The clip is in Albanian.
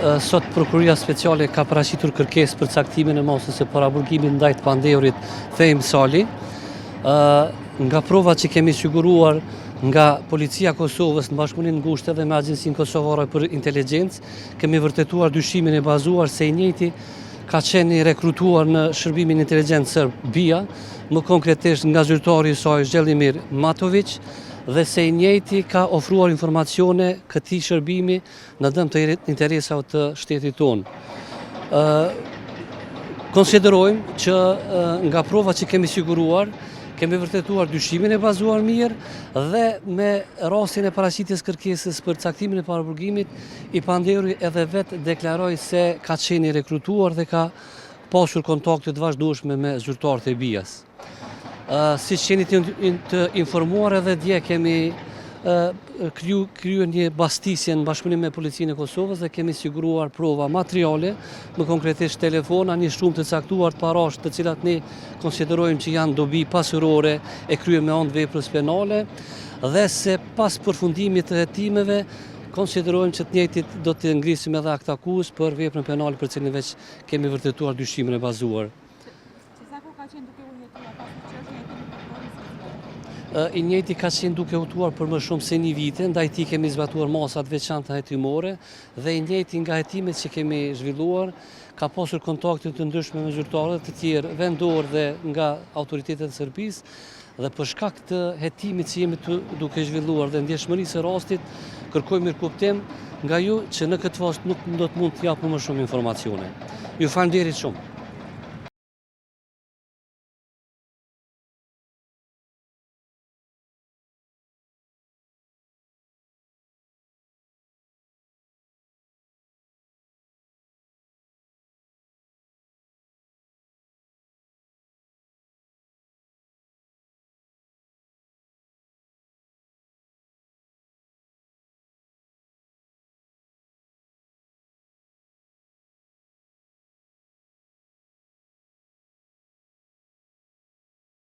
Sot Prokuria Speciale ka paraqitur kërkesë për caktimin e masës së paraburgimit ndaj të pandehurit Fehim Sali. Nga provat që kemi siguruar nga Policia e Kosovës në bashkëpuninë ngushtë dhe me Agjencinë Kosovare për Inteligjencë, kemi vërtetuar dyshimin e bazuar se i njëjti ka qenë i rekrutuar në shërbimin inteligjencë serb BIA, më konkretisht nga zyrtari i saj Zhellimir Matović, dhe se i njëjti ka ofruar informacione këtij shërbimi në dëm të interesave të shtetit tonë. Konsiderojmë që nga provat që kemi siguruar, kemi vërtetuar dyshimin e bazuar mirë dhe me rastin e paraqitjes kërkesës për caktimin e paraburgimit, i pandehuri edhe vetë deklaroi se ka qenë i rekrutuar dhe ka pasur kontakte të vazhdueshme me zyrtarët e BIA-s. Si që jeni të informuar edhe dje kemi kryer një bastisje në bashkëpunim me Policinë e Kosovës dhe kemi siguruar prova materiale, më konkretisht telefona, një shumë të caktuar të parash të cilat ne konsiderojmë që janë dobi pasurore e kryer me anë të veprës penale, dhe se pas përfundimit të hetimeve konsiderojmë që të njëjtit do të ngrisim edhe akt akuz për veprën penale për cilën veç kemi vërtetuar dyshimin e bazuar. I njëjti ka qenë duke hutuar për më shumë se një vite, ndaj tij kemi zbatuar masat veçanta hetimore dhe i njëjti nga hetimet që kemi zhvilluar ka pasur kontakte të ndryshme me zyrtarë të tjerë vendor dhe nga autoritetet e Serbisë, dhe për shkak të hetimit që jemi duke zhvilluar dhe ndjeshmërisë së rastit, kërkojmë mirëkuptim nga ju që në këtë fazë nuk do të mund të japim më shumë informacione. Ju falenderoj shumë.